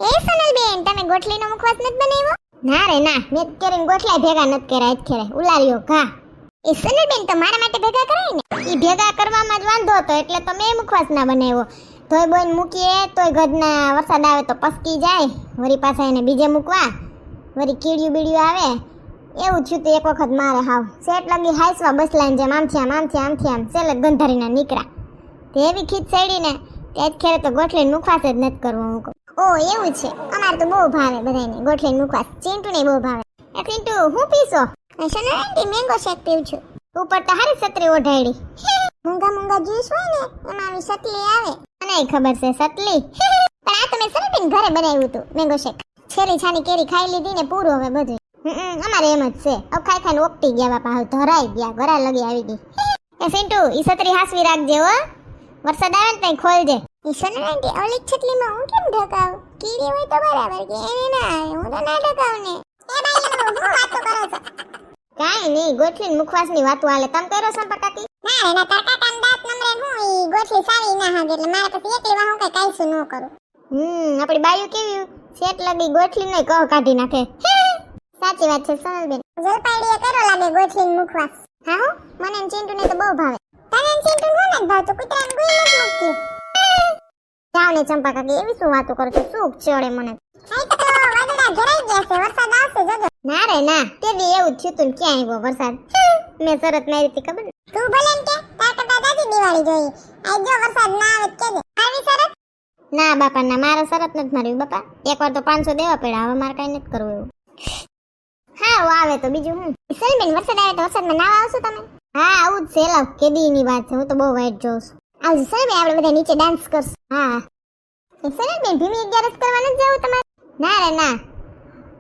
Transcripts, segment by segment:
એ સોનલબેન, તમે ગોઠલીનો મુખવાસ નથી બનાવ્યો? ના રે ના, મેં કરીને ગોઠલા ભેગા નથી કર્યા જ ખેરે ઉલાર્યો ઘા. એ સોનલબેન તો મારા માટે ભેગા કરાય ને. ઈ ભેગા કરવામાં જ વાંધો હતો એટલે તો મેં મુખવાસ ના બનાવ્યો. તોય બોઈને મૂકીએ તોય ગદના વરસાદ આવે તો પસકી જાય, વરી પાછા એને બીજે મૂકવા, વરી કીડિયું બીડિયું આવે. એવું થયું તો એક વખત મારે હાવ સેટ લગી હાઈસવા બસલાઈને જેમ આમથી આમ સેલ ગંધારીના નીકળ્યા. તે એવી ખીચ સડીને તે જ ખેરે તો ગોઠલીને મુખવાસ જ નથી કરવો. હું કહું ઓ એવું છે, અમારે તો બહુ ભાવે બધાને ગોઠલીને મુખવાસ. ચીંટુને બહુ ભાવે. એ ચીંટુ હું પીશો? સોનલઆંટી મેંગો શેક પીવું છું. ઉપર તો હારી સતરી ઓઢાડી. મૂંગા જ્યુસ હોય ને એમાં આવી સતલી આવે. મને ખબર છે સતલી. પણ આ તો મેં સરબીન ઘરે બનાવ્યું હતું મેંગો શેક. છેરી છાની કેરી ખાઈ લીધી ને પૂરું હવે બધું. અમારે એમ જ છે. હવે ખાઈને ઓપટી ગયા બાપા, હવે ધરાઈ ગયા, ઘરા લગી આવી ગઈ. એ સિન્ટુ ઈ સતરી હાસવી રાખજે હો, વરસાદ આવે ને તઈ ખોલજે. ઈ સોનલઆંટી ઓલી છતલીમાં હું કેમ ઢકાવ? કીડી હોય તો બરાબર કે એને ના આવે, હું તો ના ઢકાવ ને. એ બાઈ હું વાતો કરો છો? કાઈ નહીં, ગોઠલીને મુખવાસની વાતો હાલે. તમ કરો સંપકાકી? ના રે ના, તરકાટામ દાંત નમરે હું ઈ ગોઠલી સારી ના હાગે એટલે મારે પછી એકલી વા હું કઈ કાઈસું ન કરું. આપણી બાયું કેવી સેટ લગી ગોઠલી નઈ કહ કાઢી નાખે. સાચી વાત છે સોનલબેન. જલપાઈડીએ કરો લાગે ગોઠલીને મુખવાસ. હા હો, મને ને ચિંટુને તો બહુ ભાવે. તને ને ચિંટુ નો નથી ભાવતો, કૂતરાને કોઈ નથી મૂકતી. જાવ ને ચંપાકાકી, એવી શું વાતો કરો છો? સુખ ચડે મને. આ તો વાદળા ઘરાઈ ગયા છે, વરસાદ આવશે જજો. ના રે ના, તે દી એવું થયું તું ને ક્યાં આવ્યો વરસાદ? મેં શરત મારી હતી ખબર? તું ભલે ને કે તાર કરતા દાદી દિવાળી જોઈ. આ જો વરસાદ ના આવે કે દે. આવી શરત? ના બાપા ના, મારે શરત નથી મારી બાપા. એકવાર તો 500 દેવા પડ્યા, હવે મારે કઈ નથી કરવું એવું. હા આવે તો બીજું હું. સલબેન વરસાદ આવે તો વરસાદમાં નાવા આવશો તમે? હા આવું જ છે, લાવ કેદીની વાત છે, હું તો બહુ વાઈટ જોઉં છું. આવજો સલબેન, આપણે બધા નીચે ડાન્સ કરશું. હા સલબેન, ભીમી 11 કરવા નથી જવું તમારે? ના રે ના,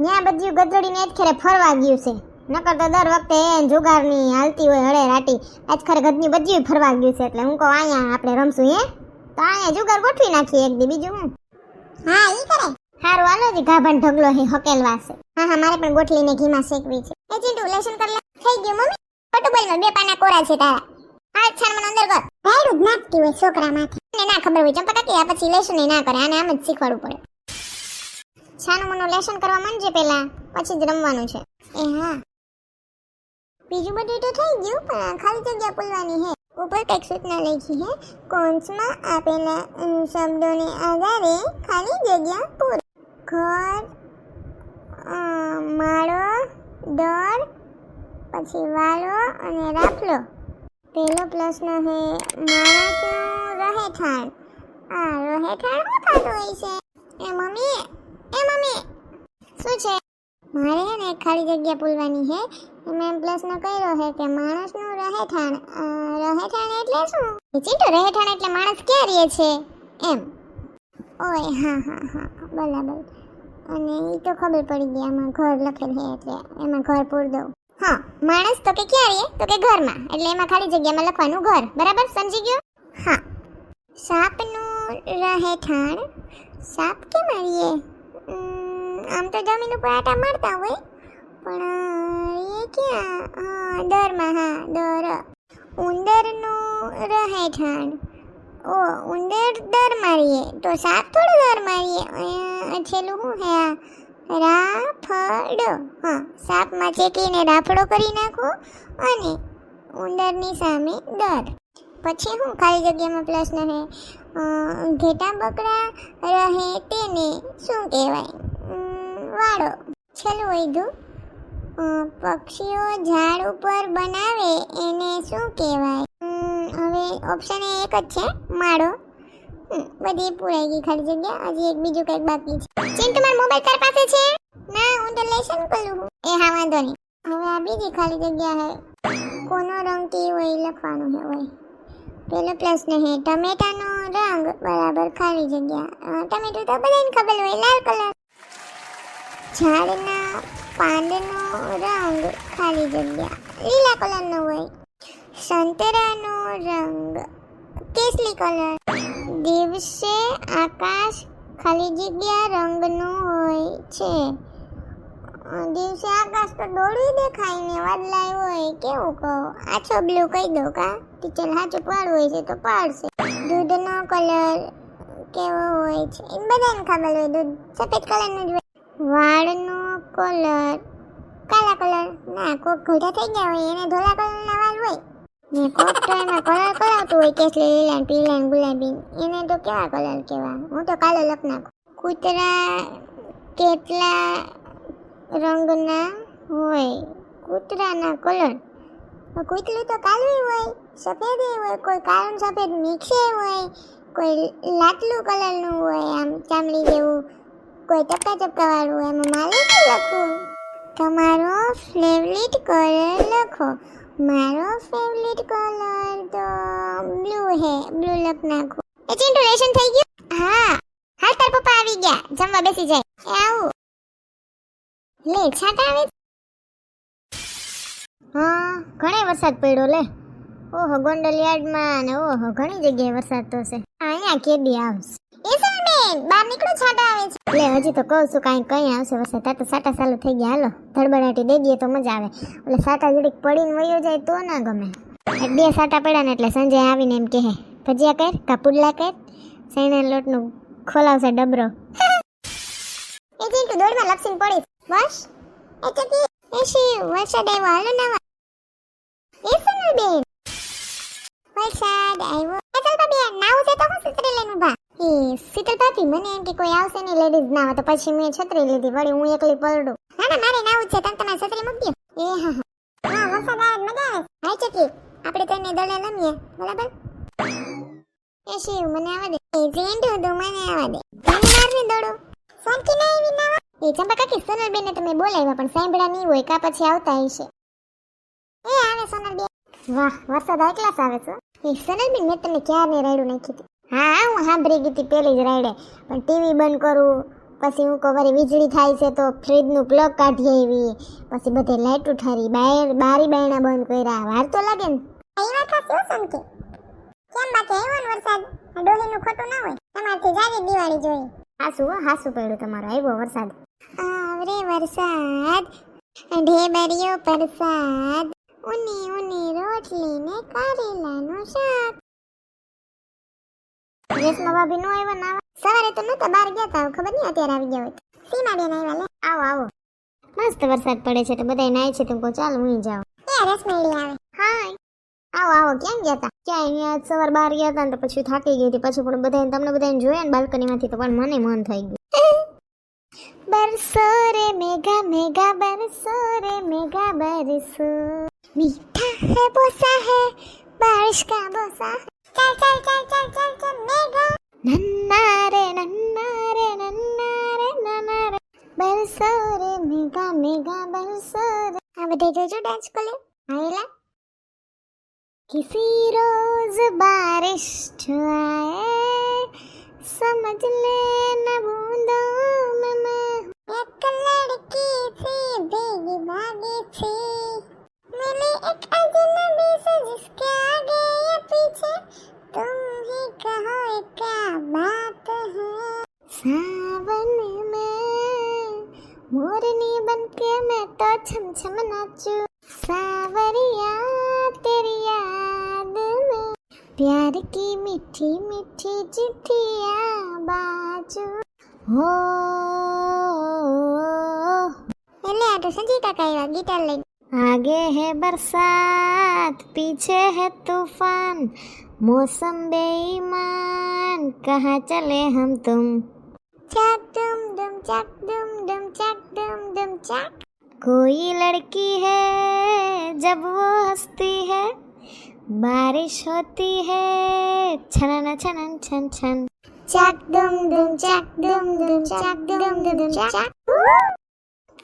ન્યા બધું ગધડીને જ ખેરે ફરવા ગયું છે. નકર તો દર વખતે એન જુગારની હાલતી હોય હળે રાટી. આજ ખરે ગધની બધું ફરવા ગયું છે એટલે હું કહું અહીંયા આપણે રમશું. હે તો અહીંયા જુગાર ગોઠવી નાખીએ એક દી, બીજું હું. હા ઈ કરે. હારું હાલો જી, ગાભાન ઢગલો હે હકેલવા છે. હા મારે પણ ગોઠલીને ઘીમાં શેકવી છે. એ ચિંટુ લેશન કર લે. થઈ ગયું મમ્મી? ફોટોબોલમાં 2 પાના કોરા છે તારા. હા છાન મને અંદર કર. ભાઈડું જ નાખતી હોય છોકરા માથે. ને ના ખબર હોય ચંપાકાકી, આ પછી લેશન ના કરે, આને આમ જ શીખવાડવું પડે. છાનું મનું લેશન કરવા માંડજે પેલા, પછી જ રમવાનું છે. એ હા બીજું બધું તો થઈ ગયું, પણ ખાલી જગ્યા પૂરવાની હે. ઉપર કંઈક સૂચના લખી હે, કૌંસમાં આપેલા શબ્દોને આધારે ખાલી જગ્યા પૂરો. ઘર, માળો, દર, પછી વાળો અને રાફલો. પહેલો પ્રશ્ન હે માણસનું રહેઠાણ. આ રહેઠાણ શું થતું હોય છે? એ મમ્મી શું છે? મારે હે ને ખાલી જગ્યા પૂરવાની હે. એમાં પ્રશ્ન કર્યો હે કે માણસનું રહેઠાણ. રહેઠાણ એટલે શું? ચીટો રહેઠાણ એટલે માણસ ક્યાં રહે છે એમ. ઓય હા બરાબર. અને એ તો ખબર પડી ગઈ, આમાં ઘર લખેલ છે એટલે એમાં ઘર પૂર દઉં. હા માણસ તો કે ક્યાં રહે? તો કે ઘરમાં, એટલે એમાં ખાલી જગ્યામાં લખવાનું ઘર. બરાબર સમજી ગયો? હા. સાપનું રહેઠાણ. સાપ કેમ રહે? આમ તો જમીન ઉપર આટા મારતા હોય, પણ એ ક્યાં? દરમાં. હા દર. ઉંદરનું રહેઠાણ. ઓ ઉંદર દરમાં રહે, તો સાપ થોડું દરમાં રહે. છેલ્લું શું હે? રાફડો. હા સાપમાં ચેકીને રાફડો કરી નાખો અને ઉંદરની સામે દર. પછી હું ખાલી જગ્યામાં પ્રશ્ન હે ઘેટા બકરા રહે તેને શું કહેવાય? વાળો. છેલ્લું વૈધું પક્ષીઓ ઝાડ ઉપર બનાવે એને શું કહેવાય? હવે ઓપ્શન એક જ છે, માળો. બધી પૂરાઈ ગઈ ખાલી જગ્યા, હજી એક બીજું કંઈક બાકી છે. ચિંટુ મારો મોબાઈલ તાર પાસે છે? ના હું તો લેશન કરું. એ હા વાંધો નહીં. હવે આ બીજી ખાલી જગ્યા હે, કોનો રંગ કેવો હોય લખવાનું હે. હોય પેલો પ્રશ્ન હે ટમેટાનો રંગ. બરાબર ખાલી જગ્યા. ટમેટું તો બધાને ખબર હોય, લાલ કલર. ઝાડના પાંદનો રંગ ખાલી જગ્યા લીલા કલરનો હોય. સંતરાનો રંગ કેસરી કલર. દિવસે આકાશ ખાલી જગ્યા રંગનું હોય છે. દિવસે આકાશ તો ડોળું દેખાય ને વાદળાય હોય. કેવું કહો? આછો બ્લુ કહી દો કા? ટીચર સાચું પાડવું હોય છે તો પાડશે. દૂધનો કલર કેવો હોય છે એ બધાને ખબર હોય. દૂધ સફેદ કલરનું જ હોય. વાળનો કલર કાલા કલર ના, કોક ઘોડા થઈ ગયા હોય એને ધોળા કલરના વાળ હોય ને કોક તો એમાં કલર કરાવતું હોય કેસરી, લીલા ને પીળા ને ગુલાબી. એને તો કેવા કલર કેવા? હું તો કાલો લખ નાખું. કૂતરા કેટલા રંગના હોય? કૂતરાના કલર કૂતરું તો કાલું હોય, સફેદ હોય, કોઈ કાળું સફેદ મિક્સ હોય, કોઈ લાટલું કલરનું હોય આમ ચામડી જેવું, કોઈ ટપકા ટપકા વાળું હોય. એમાં મારે શું લખવું? તમારો ફેવરિટ કલર લખો. મારો ફેવરિટ કલર તો બ્લુ હે, બ્લુ લખ નાખો. એ ચિંટુ લેશન થઈ ગયું? હા હાલ તાર પપ્પા આવી ગયા, જમવા બેસી જાય. એ આવું લે છાંટા આવે. હા ઘણે વરસાદ પડ્યો લે. ઓહો ગોંડલ યાર્ડમાં ને ઓહો ઘણી જગ્યાએ વરસાદ તો છે. અહીંયા કેદી આવશે? એ બેન બહાર નીકળો, છાંટા આવે છે. લે હજી તો કહું છું કાંઈ કઈ આવશે વરસાદ. આ તો સાટા ચાલુ થઈ ગયા. હાલો ધડબડાટી દઈ દઈએ તો મજા આવે. એટલે સાટા જડીક પડીને વયો જાય તો ના ગમે. બે સાટા પડ્યા ને એટલે સંજય આવીને એમ કહે ભજીયા કર કાપુડલા કર, સૈણા લોટનું ખોલાવશે ડબરો. એ ચીંટુ દોડમાં લપસીને પડી બસ. એ ચકી એ શી વરસાદ આવ્યો, હાલો નાવા. એ સનલ બેન વરસાદ આવ્યો. એ ચાલ ભાભી નાવું છે તો હું છત્રી લઈને ઊભા. એ શીતલ ભાભી મને એમ કે કોઈ આવશે નહીં લેડીઝ નાવા, તો પછી મેં છત્રી લીધી. વળી હું એકલી પલડું. ના ના મારે નાવું છે, તમે તમારી છત્રી મૂકી દો. એ હા હા હા વરસાદ આવે મજા આવે. હાય ચકી આપણે તને દડે લમીએ બરાબર. એ શિવ મને આવા દે. એ જેન્ડ દો મને આવા દે. મને મારને દડો શાંતિ ના આવી નાવા. એ ચંપા કાકી સોનલ બેન ને તમે બોલાવ્યા પણ સાંભળ્યા નહીં હોય કા પછી આવતા હશે. એ આવે સોનલ બેન. વાહ વરસાદ એકલા આવે છે. એ સોનલ બેન મેં તમને ક્યારની રાયડું નાખી હતી. હા હું સાંભળી ગઈ હતી પેલી જ રાયડે, પણ ટીવી બંધ કરું પછી હું કહું વીજળી થાય છે તો ફ્રીજનું પ્લગ કાઢી આવી, પછી બધે લાઈટ ઉઠારી, બારી બાયણા બંધ કર્યા. વાર તો લાગે ને. એ વાત સાચી સમકે. કેમ બાકી આવ્યો ને વરસાદ? ડોહીનું ખોટું ના હોય. તમારથી જાજી દિવાળી જોઈ. હાસુ પડ્યું તમારો આવ્યો વરસાદ. આવરે વરસાદ ઢેબરિયો પરસાદ, ઉની ઉની રોટલી ને કારેલાનું શાક. રેશમા ભાભી નો આવ્યા નાવા? સવારે તો નતા બહાર ગયા તા, ખબર નહીં અત્યારે આવી ગયા હોય. સીમા બેન આવ્યા લે. આવો આવો. મસ્ત વરસાદ પડે છે તો બધાય નાય છે તો કો ચાલ હું જાઉં. એ રેશમેલી આવે. હાય આવો આવો. ક્યાં ગયા તા? ક્યાં અહીંયા સવાર બહાર ગયા તા ને તો પછી થાકી ગઈ હતી. પછી પણ બધાને તમને બધાને જોયા ને બાલ્કનીમાંથી તો પણ મને મન થઈ ગયું. बरसो रे मेघा मेघा बरसो रे मेघा बरसो, मीठा है बोसा है बारिश का बोसा, चल चल चल चल चल चल मेघा, नन्ना रे नन्ना रे नन्ना रे नन्ना रे, बरसो रे मेघा मेघा बरसो रे. આ બધા જોજો ડાન્સ કરે. આયલા किसी रोज बारिश जो आए समझ लेना बूंदों में मैं एक लड़की थी भीगी भागी थी, मिली एक अजनबी से जिसके आगे या पीछे तुम ही कहो क्या बात है. सावन में मोरनी बनके मैं तो छम छम नाचूं, सावरिया तेरी याद में प्यार की मीठी मीठी चिट्ठियां बाजू हो. એટલે આ તો સંજય કાકા આવ્યા ગિટાર લઈને. आगे है बरसात पीछे है तूफान, मौसम बेईमान कहाँ चले हम तुम, चक दुम दुम चक दुम दुम चक दुम दुम चक. कोई लड़की है जब वो हंसती है बारिश होती है छनन छनन छन छन, चक दुम दुम चक दुम दुम चक दुम दुम चक.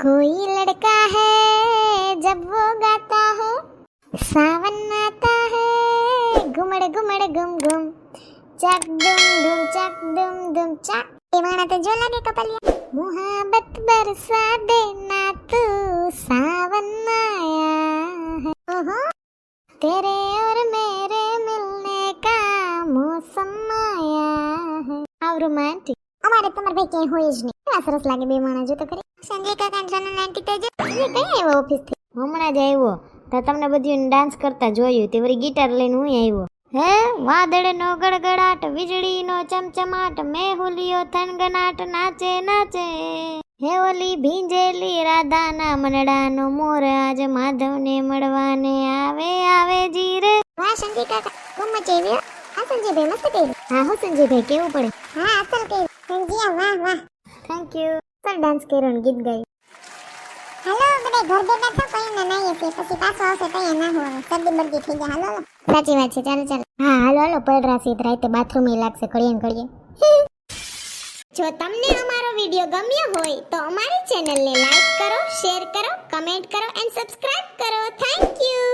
कोई लड़का है जब वो गाता है सावन आता है घुमड़ घुमड़ घुम घुम, चक दुम दुम चक दुम दुम चक. એ વાણા તો જો લાગે કપલિયા. मोहब्बत बरसा देना तू सावन आया है, ओहो तेरे और मेरे मिलने का मौसम आया है. આવ રોમાન્ટિક. અમારે તમાર ભાઈ ક્યાંય હોય જ નહીં. કેવા સરસ લાગે બે માણસ. જો તો ખરી સંજય કાકા ને જનન આંટી તો જો એ કઈ આવ્યો ઓફિસ થી? હમણાં જ આવ્યો તો તમને બધું ડાન્સ કરતા જોયું તે વળી ગિટાર લઈને હું આવ્યો. હે વાદળનો ગડગડાટ વીજળીનો ચમચમાટ મેહુલિયો થનગનાટ નાચે નાચે હે ઓલી ભીંજેલી રાધાના મનડાનો મોર આજ માધવને મળવાને આવે આવે જીરે. વાહ સંજય કાકા ખૂબ મજા આવી. હા સંજયભાઈ મસ્ત કર્યું. હા હો સંજયભાઈ કેવું પડે. હા અસલ કર્યું સંજય. વાહ વાહ થેન્ક યુ. સર ડાન્સ કર્યો ને ગીત ગાયું. હાલો બધા ઘર ભેગા થા કોઈ ના નાઈએ છે પછી પાછો આવશે તો અહીંયા ના હોય શરદી બરદી થઈ જાય. હાલો સાચી વાત છે. ચાલો ચાલો. હા હાલો હાલો પડરા સીત રાતે બાથરૂમ એ લાગશે ઘડીએ ઘડીએ. જો તમને અમારો વિડિયો ગમ્યો હોય તો અમારી ચેનલને લાઈક કરો, શેર કરો, કમેન્ટ કરો એન્ડ સબસ્ક્રાઇબ કરો. Thank you.